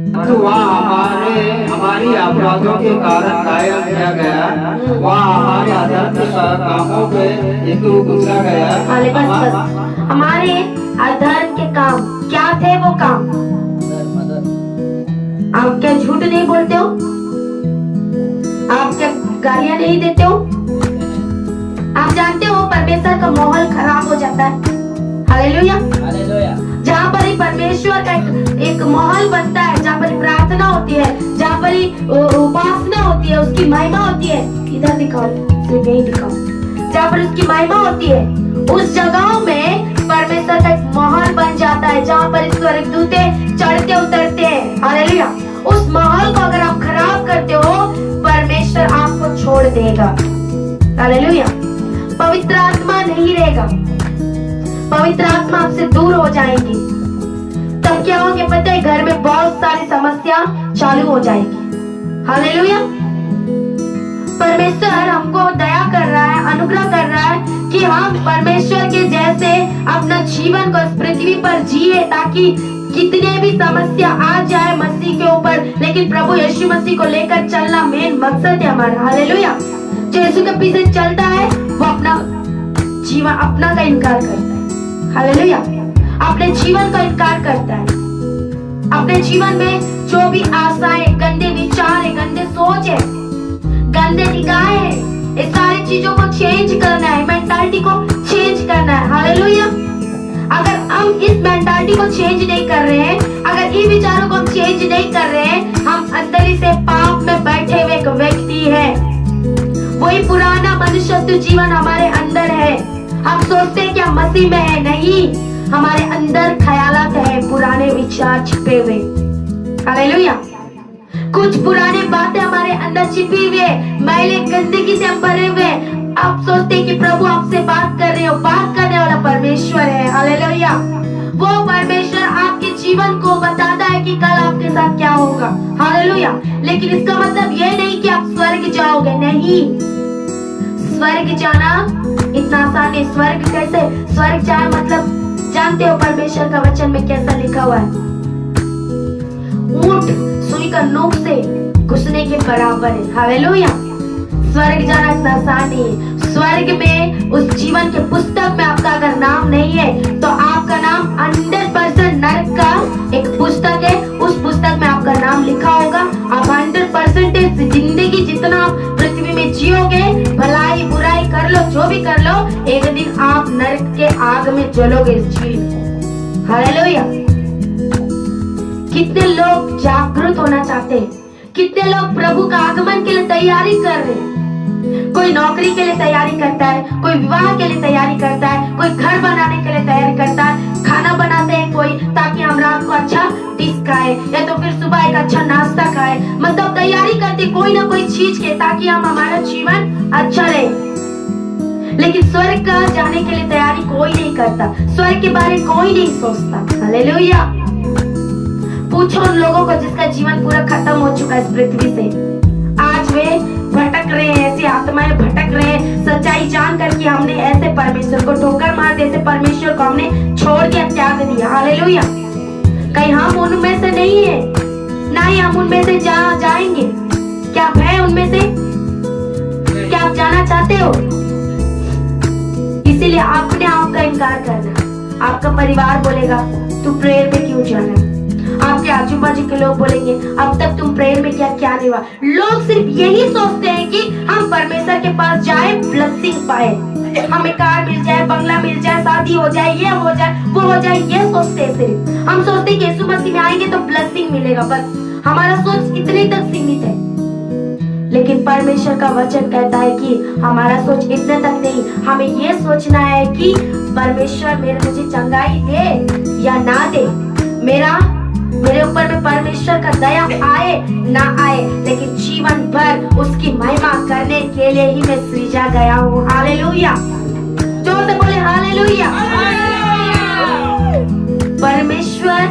वहाँ हमारी अपराधों के कारण घायल किया गया, वहाँ हमारे अधर्म कामों पे हेतु गुजरा गया। बस हमारे अधर्म के काम क्या थे? वो काम आप क्या झूठ नहीं बोलते हो? आप क्या गालियां नहीं देते हो? आप जानते हो परमेश्वर का माहौल खराब हो जाता है। हालेलुया, जहाँ पर ही परमेश्वर का एक माहौल बनता है, जहाँ पर प्रार्थना होती है, जहाँ पर उपासना होती है, उसकी महिमा होती है। इधर दिखाओ, सिर्फ यही दिखाओ। जहाँ पर उसकी महिमा होती है, उस जगहों में परमेश्वर का एक माहौल बन जाता है, जहाँ पर स्वर्गदूते चढ़ते उतरते हैं। हालेलुया, उस माहौल को अगर आप खराब करते हो, परमेश्वर आपको छोड़ देगा। हालेलुया, पवित्र आत्मा नहीं रहेगा, पवित्र आत्मा आपसे दूर हो जाएगी। तब क्या होगा पता है? घर में बहुत सारी समस्या चालू हो जाएगी। हालेलुया, परमेश्वर हमको दया कर रहा है, अनुग्रह कर रहा है कि हम परमेश्वर के जैसे अपना जीवन को इस पृथ्वी पर जिए, ताकि कितने भी समस्या आ जाए मसीह के ऊपर, लेकिन प्रभु यीशु मसीह को लेकर चलना मेन मकसद है हमारा। हालेलुया, जो यीशु के पीछे चलता है वो अपना जीवन अपना का इनकार करता है। हालेलुया, अपने जीवन का इनकार करता है। अपने जीवन में जो भी आशाएं, गंदे विचार है, गंदे सोच है, गंदे निगाहें है, इस सारी चीजों को चेंज करना है, मेंटालिटी को चेंज करना है। हालेलुया, अगर हम इस मेंटालिटी को चेंज नहीं कर रहे हैं, अगर इन विचारों को हम चेंज नहीं कर रहे हैं, हम अंदर ही से पाप में बैठे हुए एक व्यक्ति है। वही पुराना मनुष्य जीवन हमारे अंदर है। हम सोचते हैं कि हम मसीह में है, नहीं, हमारे अंदर ख्यालात है, पुराने विचार छिपे हुए। हालेलुया, कुछ पुराने बातें हमारे अंदर छिपी हुई है, मैले गंदगी से हम भरे हुए। आप सोचते हैं कि प्रभु आपसे बात कर रहे हो, बात करने वाला परमेश्वर है। हालेलुया, वो परमेश्वर आपके जीवन को बताता है कि कल आपके साथ क्या होगा। हालेलुया, लेकिन इसका मतलब ये नहीं कि आप स्वर्ग जाओगे, नहीं। स्वर्ग जाना इतना आसान है। स्वर्ग कैसे? स्वर्ग जाए मतलब जानते हो परमेश्वर का वचन में कैसा लिखा हुआ है? ऊंट सुई का नोक से घुसने के बराबर है। हालेलुया, स्वर्ग जाना इतना आसान नहीं है। स्वर्ग में उस जीवन के पुस्तक में आपका अगर नाम नहीं है, तो आपका नाम 100% नरक का एक पुस्तक है, उस पुस्तक में आपका नाम लिखा होगा। आप 100% जिंदगी जितना आप पृथ्वी में जियोगे, भलाई बुराई कर लो, जो भी कर लो, एक दिन आप नरक के आग में जलोगे इस झील में। हालेलुया, कितने लोग जागरूक होना चाहते हैं, कितने लोग प्रभु का आगमन के लिए तैयारी कर रहे हैं। कोई नौकरी के लिए तैयारी करता है, कोई विवाह के लिए तैयारी करता है, कोई घर बनाने के लिए तैयारी करता है, खाना बनाते हैं कोई, ताकि हम रात को अच्छा डिश खाए, या तो फिर सुबह एक अच्छा नाश्ता खाए। मतलब तैयारी करते कोई ना कोई चीज के, ताकि हम हमारा जीवन अच्छा रहे। लेकिन स्वर्ग का जाने के लिए तैयारी कोई नहीं करता, स्वर्ग के बारे में कोई नहीं सोचता। हालेलुया, पूछो उन लोगों को जिसका जीवन पूरा खत्म हो चुका है इस पृथ्वी से, आज वे भटक रहे हैं, ऐसी आत्माएं भटक रहे हैं, सच्चाई जान कर कि हमने ऐसे परमेश्वर को ठोकर मार दी, ऐसे परमेश्वर को हमने छोड़ दिया, त्याग दिया। हालेलुया, कहीं हम उनमें से नहीं है, ना ही हम उनमें से जाएंगे। क्या आप हैं उनमें से? क्या आप जाना चाहते हो? इसीलिए अपने आप का इनकार करना। आपका परिवार बोलेगा तू प्रेयर में क्यों जाना, आपके आजू बाजू के लोग बोलेंगे अब तक तुम प्रेयर में क्या नहीं हुआ। लोग सिर्फ यही सोचते हैं कि हम परमेश्वर के पास जाए, ब्लेसिंग पाए, हमें कार मिल जाए, बंगला मिल जाए, शादी हो जाए, ये हो जाए, वो हो जाए, ये सोचते हैं। सिर्फ हम सोचते हैं कि यीशु मसीह में आएंगे तो ब्लेसिंग मिलेगा, बस हमारा सोच इतने तक सीमित है। लेकिन परमेश्वर का वचन कहता है कि हमारा सोच इतने तक नहीं, हमें ये सोचना है कि परमेश्वर मुझे चंगाई दे या ना दे, मेरे ऊपर में परमेश्वर का दया आए ना आए, लेकिन जीवन भर उसकी महिमा करने के लिए ही मैं सृजा गया हूँ। हालेलुया, जोर से बोले हालेलुया। परमेश्वर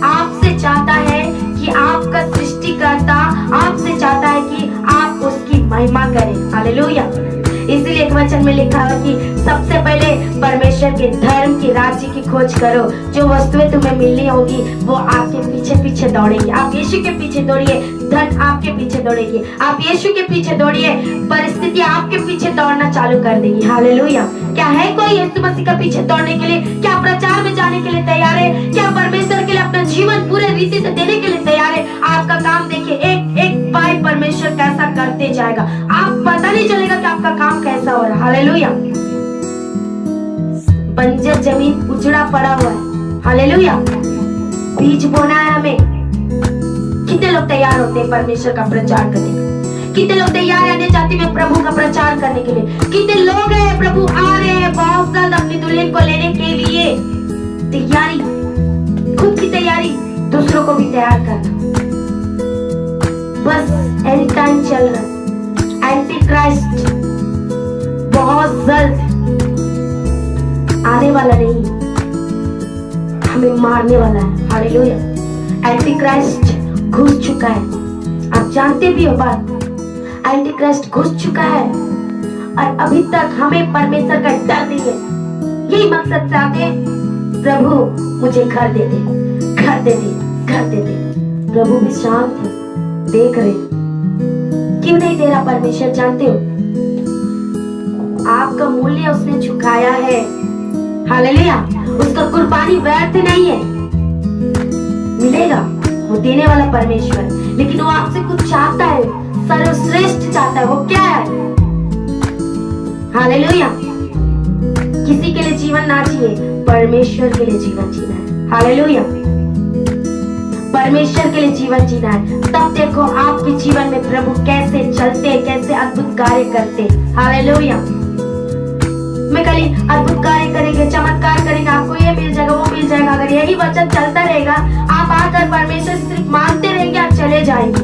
आपसे चाहता है कि आपका सृष्टिकर्ता आपसे चाहता है कि आप उसकी महिमा करें। हालेलुया, इसलिए एक वचन वचन में लिखा है कि सबसे पहले परमेश्वर के धर्म की राज्य की खोज करो, जो वस्तुएं तुम्हें मिलनी होगी वो आपके पीछे पीछे दौड़ेंगी। आप यीशु के पीछे दौड़िए, धन आपके पीछे दौड़ेगी। आप यीशु के पीछे दौड़िए, परिस्थिति आपके पीछे दौड़ना चालू कर देगी। हालेलुया। क्या है कोई यीशु मसीह का पीछे दौड़ने के लिए? क्या प्रचार में जाने के लिए तैयार है? क्या परमेश्वर के लिए अपना जीवन पूरे रीति से देने के लिए तैयार है? आपका काम देखिए, एक एक पाई परमेश्वर कैसा करते जाएगा, आप पता नहीं चलेगा कि आपका काम कैसा हो रहा है। हालेलुया। बंजर जमीन उजड़ा पड़ा हुआ है, हालेलुया। बीज बोना है हमें। कितने लोग तैयार होते हैं परमेश्वर का प्रचार करने के लिए? कितने लोग तैयार है अन्य जाति में प्रभु का प्रचार करने के लिए? कितने लोग हैं प्रभु आ रहे हैं बहुत जल्द अपनी दुल्हन को लेने के लिए? तैयारी, खुद की तैयारी, दूसरों को भी तैयार करना। बस एंड टाइम चल रहा है, एंटी क्राइस्ट बहुत जल्द आने वाला नहीं, हमें मारने वाला है। हालेलुया। एंटी क्राइस्ट घुस चुका है, आप जानते भी हो बात। एंटी क्राइस्ट घुस चुका है और अभी तक हमें परमेश्वर का डर नहीं है। यही मकसद से आते, प्रभु मुझे घर दे दे, घर दे दे, घर दे दे। प्रभु भी शांत है, देख रहे। क्यों नहीं दे रहा परमेश्वर? जानते हो, आपका मूल्य उसने चुकाया है। हालेलुया। उसका कुर्बानी व्यर्थ नहीं है, मिलेगा। वो देने वाला परमेश्वर, लेकिन वो आपसे कुछ चाहता है, सर्वश्रेष्ठ चाहता है। वो क्या है? हालेलुया। किसी के लिए जीवन ना जिए, परमेश्वर के लिए जीवन जीना है। हालेलुया। परमेश्वर के लिए जीवन जीना है। तब देखो आपके जीवन में प्रभु कैसे चलते, कैसे अद्भुत कार्य करते। हालेलुया। मैं कल अद्भुत कार्य करेंगे, चमत्कार करेंगे, आपको ये मिल जाएगा, वो मिल जाएगा। अगर यही वचन चलता रहेगा, आप आकर परमेश्वर सिर्फ मानते रहेंगे, आप चले जाएंगे।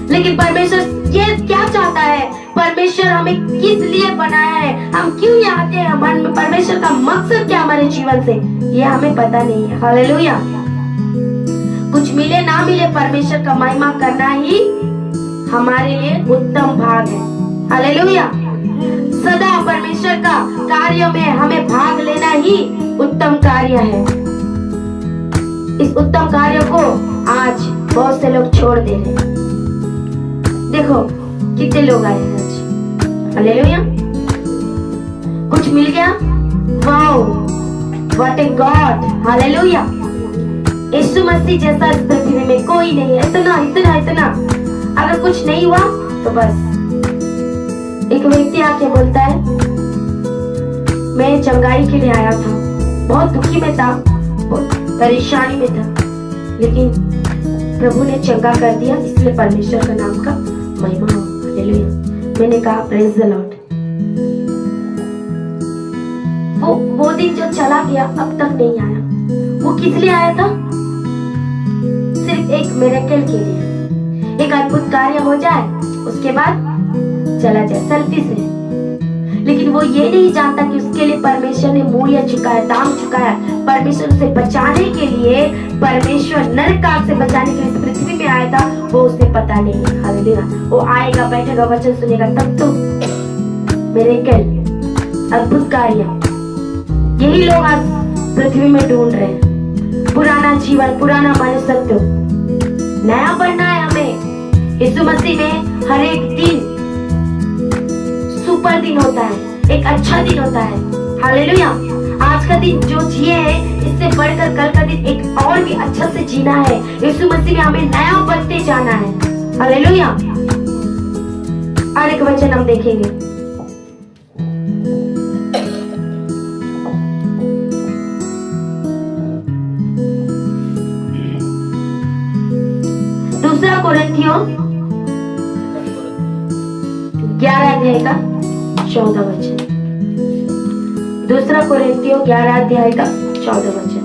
लेकिन परमेश्वर ये क्या चाहता है? परमेश्वर हमें किस लिए बनाया है? हम क्यों यहाँ आते हैं? मन में परमेश्वर का मकसद क्या हमारे जीवन से, ये हमें पता नहीं है। हालेलुया। कुछ मिले ना मिले, परमेश्वर का महिमा करना ही हमारे लिए उत्तम भाग है। हालेलुया। सदा परमेश्वर का कार्य में हमें भाग लेना ही उत्तम कार्य है। इस उत्तम कार्य को आज बहुत से लोग छोड़ दे रहे हैं। देखो कितने लोग आए हैं आज। हालेलुया। कुछ मिल गया, wow, what a God. Hallelujah. Yeshu Masih जैसा इस पृथ्वी में कोई नहीं है। इतना इतना इतना। अगर कुछ नहीं हुआ तो बस एक व्यक्ति आके बोलता है, मैं चंगाई के लिए आया था, बहुत दुखी में था, बहुत परेशानी में था, लेकिन प्रभु ने चंगा कर दिया, इसलिए परमेश्वर का नाम का महिमा हो। हालेलुया। मैंने कहा प्रेज द लॉर्ड। वो दिन जो चला गया अब तक नहीं आया। वो किस लिए आया था? सिर्फ एक मिरेकल के लिए, एक अद्भुत कार्य हो जाए, उसके बाद चला जाए, सेल्फी से। लेकिन वो ये नहीं जानता कि उसके लिए परमेश्वर ने मूल्य चुकाया, दाम चुकाया। परमेश्वर उसे बचाने के लिए, परमेश्वर नरकाग से बचाने के लिए इस पृथ्वी में आया था, वो उसे पता नहीं है। हालेलुया। वो आएगा, बैठेगा, वचन सुनेगा, तब तो मिरेकल, अद्भुत कार्य। यही लोग आज पृथ्वी में ढूंढ रहे हैं। पुराना जीवन, पुराना मनुष्यत्व, नया बनना है हमें। यीशु मसीह में हर एक दिन सुपर दिन होता है, एक अच्छा दिन होता है। हालेलुया। आज का दिन जो जिए है, इससे बढ़कर कल का दिन एक और भी अच्छा से जीना है। यीशु मसीह में हमें नया बनते जाना है। हालेलुया। और एक वचन हम देखेंगे, दूसरा कोरिन्थियों 11 अध्याय का 14 वचन। दूसरा कोरिन्थियों 11 अध्याय का 14 वचन।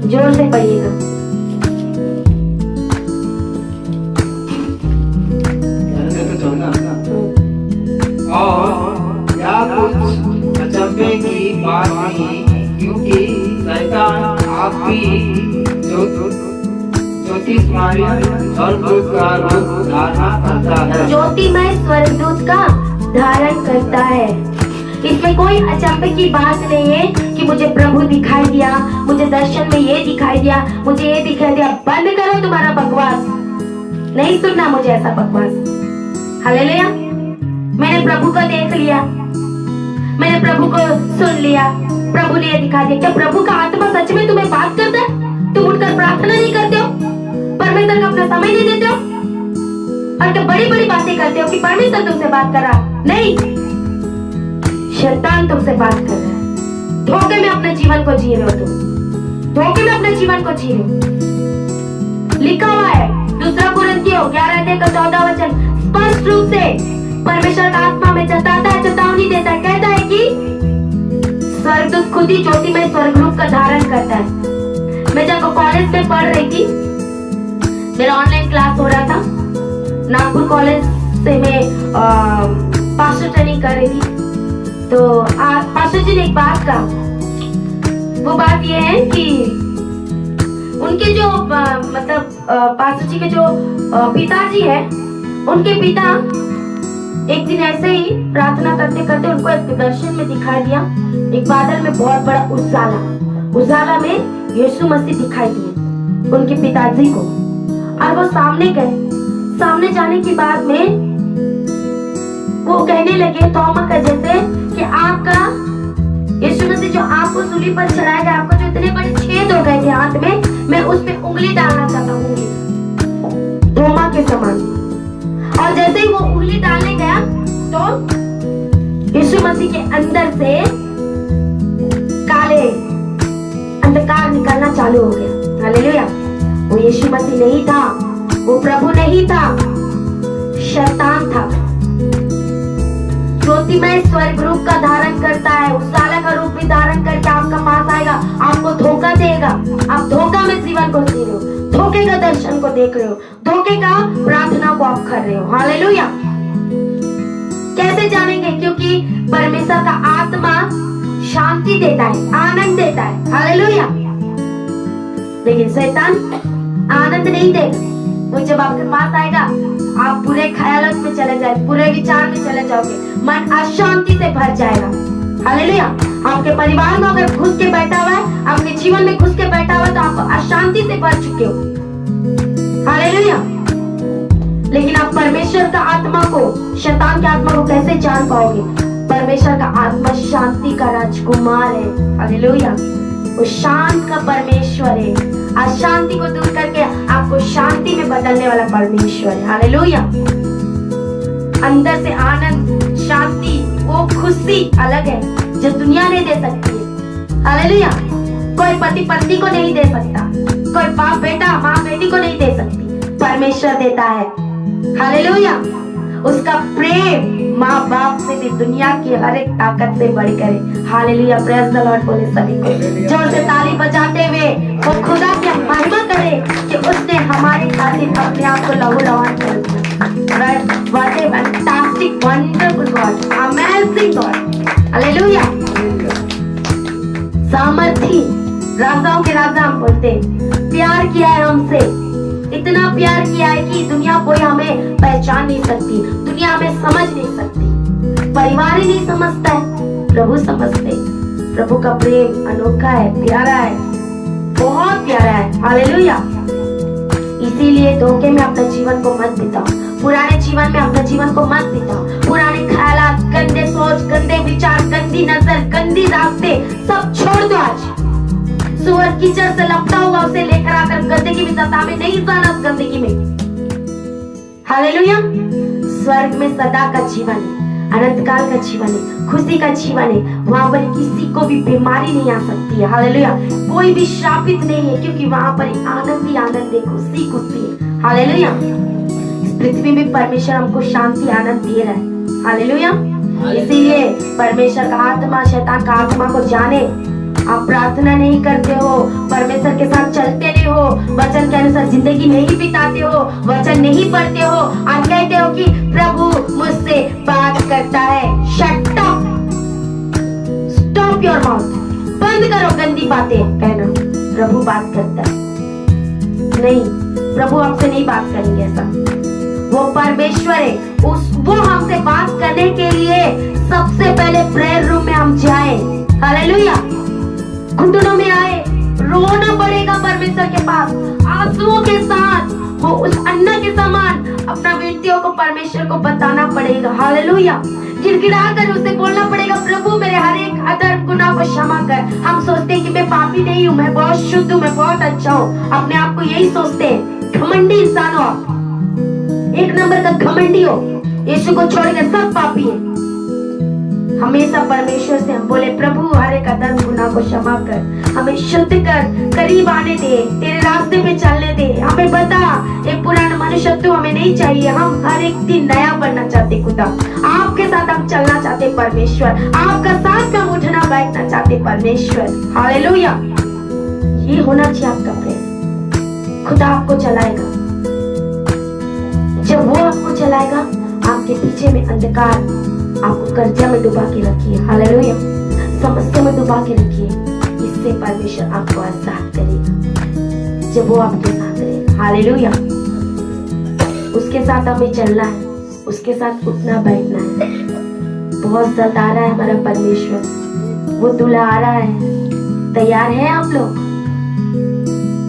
जोर से पढ़िएगा। और क्या कुछ अचंभे की बात नहीं, क्योंकि शैतान आप भी जो ज्योतिषमय स्वर्गदूत का रूप धारण करता है। ज्योतिमय स्वर्गदूत का धारण करता है। इसमें कोई अचंभे की बात नहीं है कि मुझे प्रभु दिखाई दिया, मुझे दर्शन में ये दिखाई दिया, मुझे ये दिखाई दिया। बंद करो तुम्हारा बकवास, नहीं सुनना मुझे ऐसा बकवास। हालेलुया। मैंने प्रभु को देख लिया, मैंने प्रभु को सुन लिया, प्रभु ने ये दिखा दिया। क्या प्रभु का आत्मा सच में तुम्हें बात करता है? तुम उठकर प्रार्थना नहीं करते हो, परमेश्वर को अपना समय नहीं देते हो, और क्या बड़ी बड़ी बातें करते हो कि परमेश्वर तुमसे बात कर रहा? नहीं, शैतान तुमसे बात कर रहा है। धोखे में अपने जीवन को जी रहे हो तुम, धोखे में अपने जीवन को जी रहे हो। लिखा हुआ है 2 कुरिन्थियों 11:14 स्पष्ट रूप से परमेश्वर का आत्मा में जताता है, चेतावनी देता है, कहता है कि स्वर्गदूत खुद ही ज्योति में स्वर्ग रूप का धारण करता है। मैं जब कॉलेज में पढ़ रही थी, मेरा ऑनलाइन क्लास हो रहा था, नागपुर कॉलेज से मैं पास्टर ट्रेनिंग कर रही थी। तो पास्टर जी ने एक बात कहा, वो बात ये है कि उनके जो पास्टर जी के जो पिताजी है, उनके पिता एक दिन ऐसे ही प्रार्थना करते करते उनको एक दर्शन में दिखाई दिया, एक बादल में बहुत बड़ा उजाला में यीशु मसीह दिखाई दिए उनके पिताजी को। और वो सामने गए, सामने जाने के बाद में वो कहने लगे तोमा का जैसे कि आपका यीशु मसीह जो आपको सूली पर चढ़ाया गया, आपको जो इतने बड़े छेद हो गए थे हाथ में, मैं उसमें उंगली डालना चाहता हूँ, तोमा के समान। और जैसे ही वो उंगली डालने गया तो यीशु मसीह के अंदर से काले अंधकार निकलना चालू हो गया। हालेलुया। वो यीशु मसीह नहीं था, वो प्रभु नहीं था, शैतान था। ज्योतिमय स्वर्ग रूप का धारण करता है, उजाला का रूप भी धारण करके आपका पास आएगा, आपको धोखा देगा। आप धोखा में जीवन को जी रहे हो, धोखे का दर्शन को देख रहे हो, धोखे का प्रार्थना को आप कर रहे हो। हालेलुया। कैसे जानेंगे? क्योंकि परमेश्वर का आत्मा शांति देता है, आनंद देता है। हालेलुया। लेकिन शैतान आनंद नहीं देगा। तो जब आपके पास आएगा, आप बुरे ख्यालों में चले जाएंगे, बुरे विचार में चले जाओगे, मन अशांति से भर जाएगा। हालेलुया। आपके परिवार में अगर घुस के बैठा हुआ है, आपके जीवन में घुस के बैठा हुआ है, तो आप अशांति से भर चुके हो। हालेलुया। लेकिन आप परमेश्वर का आत्मा को, शैतान के आत्मा को कैसे जान पाओगे? परमेश्वर का आत्मा शांति का राजकुमार है। हालेलुया। वो शांत का परमेश्वर है। अशांति को दूर करके आपको शांति में बदलने वाला परमेश्वर है। हालेलुया। अंदर से आनंद, शांति, वो खुशी अलग है जो दुनिया नहीं दे सकती है। हालेलुया। कोई पति पत्नी को नहीं दे सकता, कोई बाप बेटा माँ बेटी को नहीं दे सकती, परमेश्वर देता है। हालेलुया। उसका प्रेम माँ बाप से भी दुनिया की हर एक ताकत से बढ़कर है। हालेलुया। प्रेज द लॉर्ड बोले सभी को जोर से ताली बजाते हुए वो खुदा की महिमा करे कि उसने हमारे खातिर अपने आप को लहू लुहान कर दिया। What A fantastic wonderful God, amazing God. Hallelujah. सामर्थी, राजाओं के राजा हम बोलते, प्यार किया है हमसे, इतना प्यार किया है कि दुनिया कोई हमें पहचान नहीं सकती, दुनिया हमें समझ नहीं सकती, परिवार ही नहीं समझता है, प्रभु समझते। प्रभु का प्रेम अनोखा है, प्यारा है, बहुत प्यारा है। हालेलुया। इसीलिए धोखे में अपने जीवन को मत बिताओ, पुराने जीवन में अपने जीवन को मत बिताओ। पुराने ख्यालात, गंदे सोच, गंदे विचार, गंदी नजर, गंदी रास्ते सब छोड़ दो आज। सुअर कीचड़ से लपटा हुआ उसे लेकर आकर गंदगी में सता में नहीं जाना, उस गंदगी में। हालेलुया। स्वर्ग में सदा का जीवन है, अनंत काल का जीवन है, खुशी का जीवन है। वहां पर किसी को भी बीमारी नहीं आ सकती है। हालेलुया। कोई भी श्रापित नहीं है, क्योंकि वहां पर आनंद ही आनंद है, खुशी खुशी है। हालेलुया। इस पृथ्वी में परमेश्वर हमको शांति आनंद दे रहा है। हालेलुया। इसीलिए परमेश्वर का आत्मा शैतान का आत्मा को जाने। आप प्रार्थना नहीं करते हो, परमेश्वर के साथ चलते नहीं हो, वचन के अनुसार जिंदगी नहीं बिताते हो, वचन नहीं पढ़ते हो, आप कहते हो कि प्रभु मुझसे बात करता है। Shut up, stop your mouth, बंद करो गंदी बातें कहना। प्रभु बात करता है नहीं, प्रभु हमसे नहीं बात करेंगे ऐसा। वो परमेश्वर है, वो हमसे बात करने के लिए सबसे पहले प्रेयर रूम में हम जाए, हालेलुया, घुटनों में आए, रोना पड़ेगा परमेश्वर के पास आंसुओं के साथ, वो उस अन्ना के समान अपना विनतियों को परमेश्वर को बताना पड़ेगा, हालेलुया। गिड़गिड़ा कर उसे बोलना पड़ेगा, प्रभु मेरे हर एक अधर्म गुनाह को क्षमा कर। हम सोचते हैं कि मैं पापी नहीं हूँ, मैं बहुत शुद्ध हूँ, मैं बहुत अच्छा हूँ, अपने आप को यही सोचते हैं। घमंडी इंसान हो आप, एक नंबर का घमंडी हो, यीशु को छोड़ के सब पापी है। हमेशा परमेश्वर से हम बोले, प्रभु हर एक अधर्म गुनाह को क्षमा कर, हमें शुद्ध कर, करीब आने दे, तेरे रास्ते पे चलने दे, हमें बता एक पुराना मनुष्यत्व हमें नहीं चाहिए, हम हर एक दिन नया बनना चाहते खुदा, आपके साथ हम चलना चाहते परमेश्वर, आपका साथ में हम उठना बैठना चाहते परमेश्वर, हालेलुया। ये होना चाहिए आपका प्रेम। खुदा आपको चलाएगा, जब वो आपको चलाएगा, आपके पीछे में अंधकार आपको कर्जा में डुबा के रखिए, हालेलुया, समस्या में डुबा के रखिए, इससे परमेश्वर आपको आजाद करेगा जब वो आपके साथ रहे, हालेलुया। उसके साथ हमें चलना है, उसके साथ उठना बैठना है। बहुत जल्द आ रहा है हमारा परमेश्वर, वो दूल्हा आ रहा है। तैयार है आप लोग?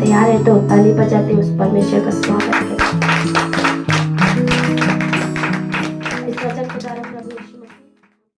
तैयार है तो ताली बजाते उस परमेश्वर का स्वागत